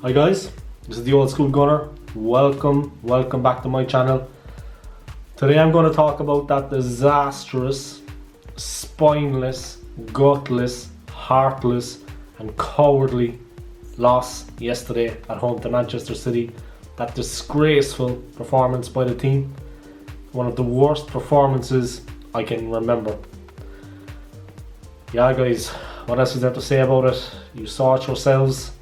Hi guys, this is the Old School Gunner. Welcome back to my channel. Today I'm going to talk about that disastrous, spineless, gutless, heartless and cowardly loss yesterday at home to Manchester City. That disgraceful performance by the team. One of the worst performances I can remember. Yeah guys, what else is there to say about it? You saw it yourselves.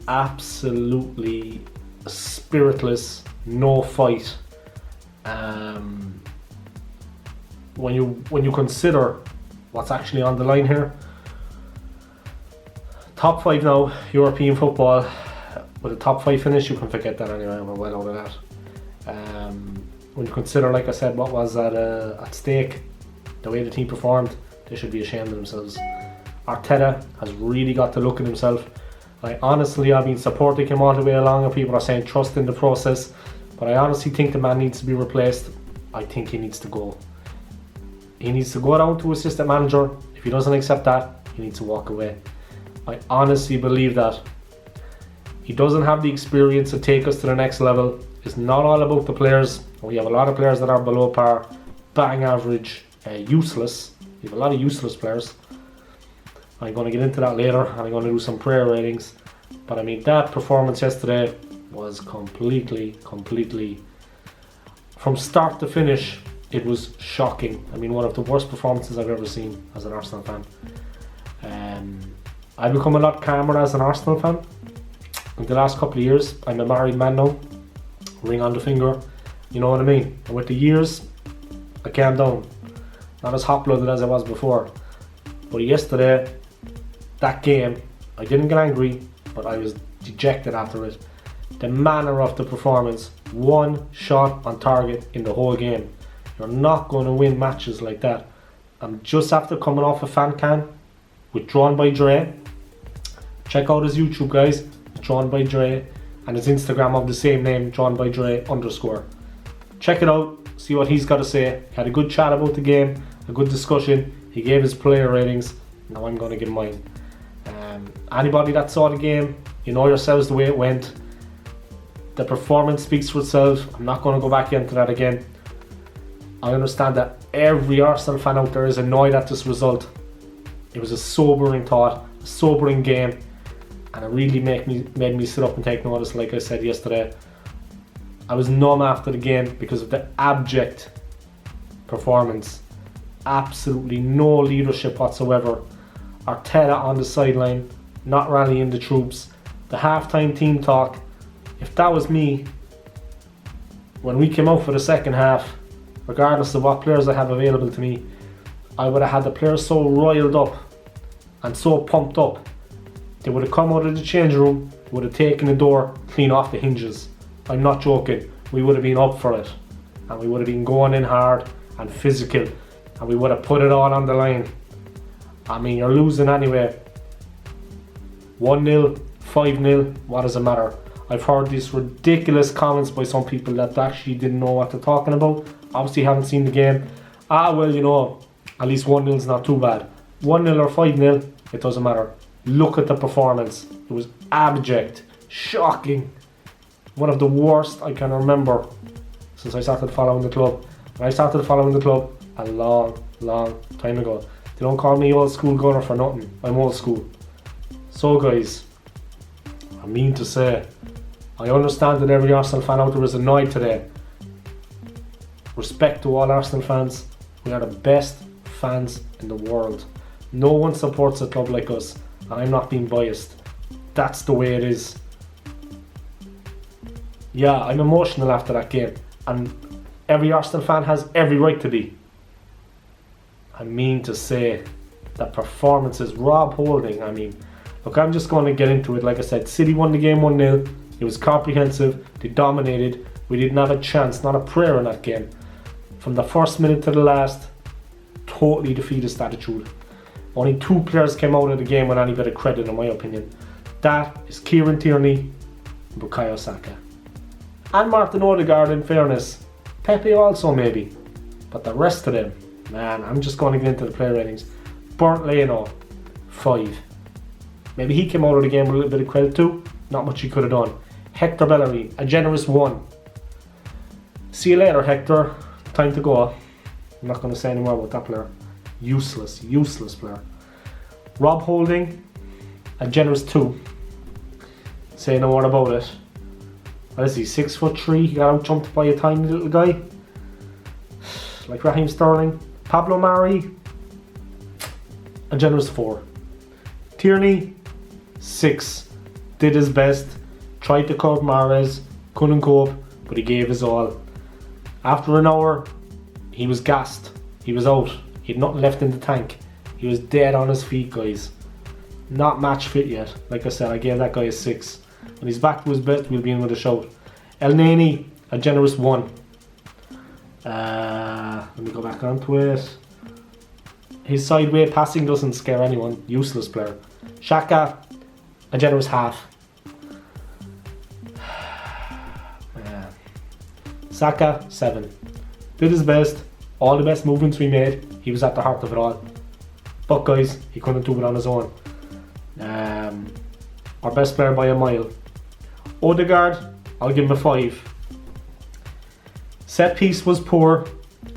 Absolutely spiritless, no fight. When you consider what's actually on the line here, top 5 now, European football. With a top 5 finish, you can forget that anyway. We're well out of that. When you consider, like I said, what was at stake, the way the team performed, they should be ashamed of themselves. Arteta has really got to look at himself. I've been supporting him all the way along, and people are saying trust in the process, but I honestly think the man needs to be replaced. I think he needs to go. He needs to go down to assistant manager. If he doesn't accept that, he needs to walk away. I honestly believe that. He doesn't have the experience to take us to the next level. It's not all about the players. We have a lot of players that are below par, bang average, useless. We have a lot of useless players. I'm going to get into that later, and I'm going to do some prayer ratings. But I mean, that performance yesterday was completely, from start to finish, it was shocking. I mean, one of the worst performances I've ever seen as an Arsenal fan. I've become a lot calmer as an Arsenal fan in the last couple of years. I'm a married man now, ring on the finger, you know what I mean? And with the years, I calmed down. Not as hot-blooded as I was before. But yesterday, that game, I didn't get angry, but I was dejected after it. The manner of the performance, one shot on target in the whole game. You're not going to win matches like that. I'm just after coming off a fan can with Drawn by Dre. Check out his YouTube, guys, Drawn by Dre, and his Instagram of the same name, Drawn by Dre _. Check it out, see what he's got to say. Had a good chat about the game, a good discussion. He gave his player ratings. Now I'm going to give mine. Anybody that saw the game, you know yourselves the way it went. The performance speaks for itself. I'm not going to go back into that again. I understand that every Arsenal fan out there is annoyed at this result. It was a sobering thought, a sobering game, and it really made me sit up and take notice. Like I said yesterday, I was numb after the game because of the abject performance. Absolutely no leadership whatsoever. Arteta on the sideline, not rallying the troops. The halftime team talk. If that was me, when we came out for the second half, regardless of what players I have available to me, I would have had the players so riled up and so pumped up. They would have come out of the change room, would have taken the door clean off the hinges. I'm not joking. We would have been up for it, and we would have been going in hard and physical, and we would have put it all on the line. I mean, you're losing anyway. 1-0, 5-0, what does it matter? I've heard these ridiculous comments by some people that actually didn't know what they're talking about. Obviously haven't seen the game. Well, you know, at least 1-0 is not too bad. 1-0 or 5-0, it doesn't matter. Look at the performance. It was abject, shocking. One of the worst I can remember since I started following the club. And I started following the club a long time ago. They don't call me Old School Gunner for nothing. I'm old school. So guys, I mean to say, I understand that every Arsenal fan out there is annoyed today. Respect to all Arsenal fans. We are the best fans in the world. No one supports a club like us, and I'm not being biased. That's the way it is. Yeah, I'm emotional after that game, and every Arsenal fan has every right to be. I mean to say, the performances, Rob Holding, I mean, look, I'm just going to get into it. Like I said, City won the game 1-0. It was comprehensive. They dominated. We didn't have a chance, not a prayer in that game. From the first minute to the last, totally defeatist attitude. Only 2 players came out of the game with any bit of credit, in my opinion. That is Kieran Tierney and Bukayo Saka. And Martin Odegaard, in fairness. Pepe also, maybe. But the rest of them, man, I'm just going to get into the player ratings. Bernd Leno, 5. Maybe he came out of the game with a little bit of credit too. not much he could have done. Hector Bellerin, a generous 1. See you later, Hector. Time to go. I'm not going to say any more about that player. Useless player. Rob Holding, a generous 2. Say no more about it. What is he, 6'3"? He got out jumped by a tiny little guy. Like Raheem Sterling. Pablo Mari, a generous 4. Tierney, 6. Did his best. Tried to cope Mahrez. Couldn't cope, but he gave his all. After an hour, he was gassed. He was out. He had nothing left in the tank. He was dead on his feet, guys. Not match fit yet. Like I said, I gave that guy a 6. When he's back to his best, we'll be in with a shout. El Neni, a generous 1. Let me go back onto it. His sideway passing doesn't scare anyone. Useless player. Xhaka, a generous 0.5. Saka, 7. Did his best. All the best movements we made. He was at the heart of it all. But guys, he couldn't do it on his own. Our best player by a mile. Odegaard, I'll give him a 5. Set piece was poor.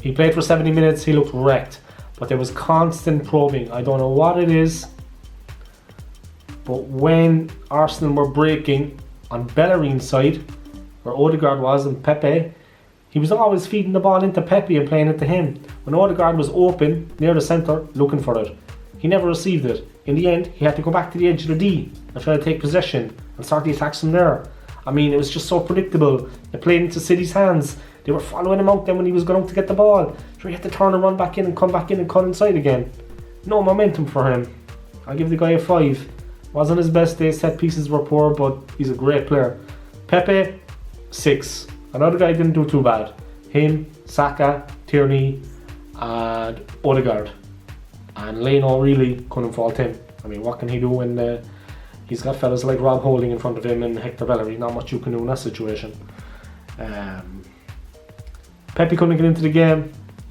He played for 70 minutes. He looked wrecked. But there was constant probing. I don't know what it is. But when Arsenal were breaking on Bellerin's side, where Odegaard was and Pepe, he was always feeding the ball into Pepe and playing it to him. When Odegaard was open near the centre, looking for it, he never received it. In the end, he had to go back to the edge of the D and try to take possession and start the attacks from there. I mean, it was just so predictable. It played into City's hands. They were following him out then when he was going out to get the ball. So he had to turn and run back in and come back in and cut inside again. No momentum for him. I'll give the guy a 5. Wasn't his best day. Set pieces were poor, but he's a great player. Pepe, 6. Another guy didn't do too bad. Him, Saka, Tierney, and Odegaard. And Leno really couldn't fault him. I mean, what can he do when he's got fellas like Rob Holding in front of him and Hector Bellerin? Not much you can do in that situation. Pepe couldn't get into the game,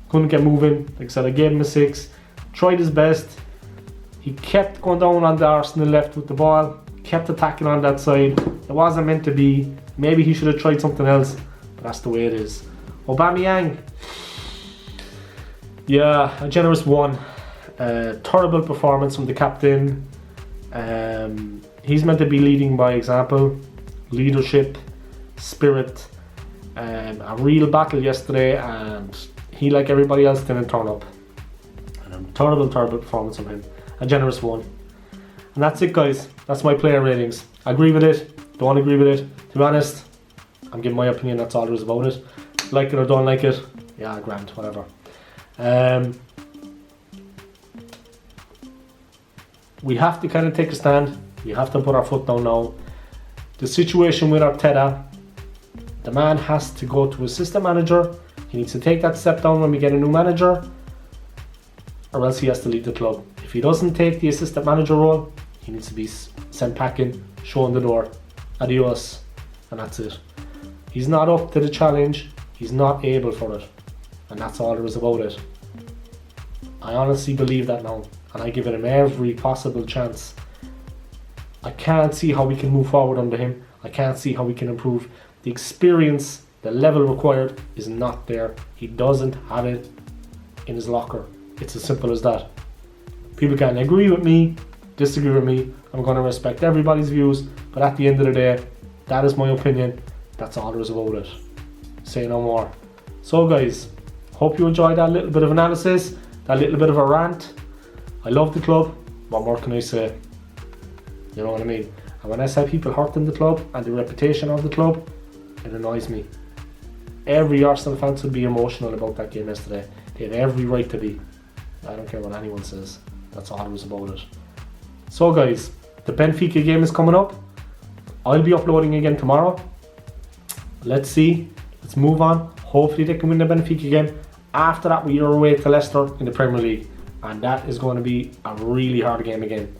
couldn't get moving. Like I said, I gave him a 6. Tried his best. He kept going down on the Arsenal left with the ball, kept attacking on that side. It wasn't meant to be. Maybe he should have tried something else, but that's the way it is. Aubameyang, yeah, a generous 1. Terrible performance from the captain. He's meant to be leading by example, leadership, spirit. A real battle yesterday, and he, like everybody else, didn't turn up. And a terrible performance from him. A generous 1. And that's it, guys. That's my player ratings. I agree with it, don't agree with it. To be honest, I'm giving my opinion, that's all there is about it. Like it or don't like it, yeah, grand, whatever. We have to kind of take a stand. We have to put our foot down now. The situation with Arteta, the man has to go to assistant manager. He needs to take that step down when we get a new manager, or else he has to leave the club. If he doesn't take the assistant manager role, he needs to be sent packing, shown the door. Adios. And that's it. He's not up to the challenge. He's not able for it. And that's all there is about it. I honestly believe that now. And I give him every possible chance. I can't see how we can move forward under him. I can't see how we can improve. The experience, the level required is not there. He doesn't have it in his locker. It's as simple as that. People can agree with me, disagree with me. I'm going to respect everybody's views, but at the end of the day, that is my opinion. That's all there is about it. Say no more. So guys, hope you enjoyed that little bit of analysis, that little bit of a rant. I love the club. What more can I say? You know what I mean? And when I say people hurting the club and the reputation of the club, it annoys me. Every Arsenal fan should be emotional about that game yesterday. They have every right to be. I don't care what anyone says. That's all there was about it. So guys, the Benfica game is coming up. I'll be uploading again tomorrow. Let's see. Let's move on. Hopefully they can win the Benfica game. After that, we are away to Leicester in the Premier League. And that is going to be a really hard game again.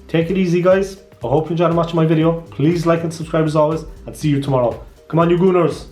Take it easy, guys. I hope you enjoyed watching my video. Please like and subscribe as always. And see you tomorrow. Come on, you Gooners.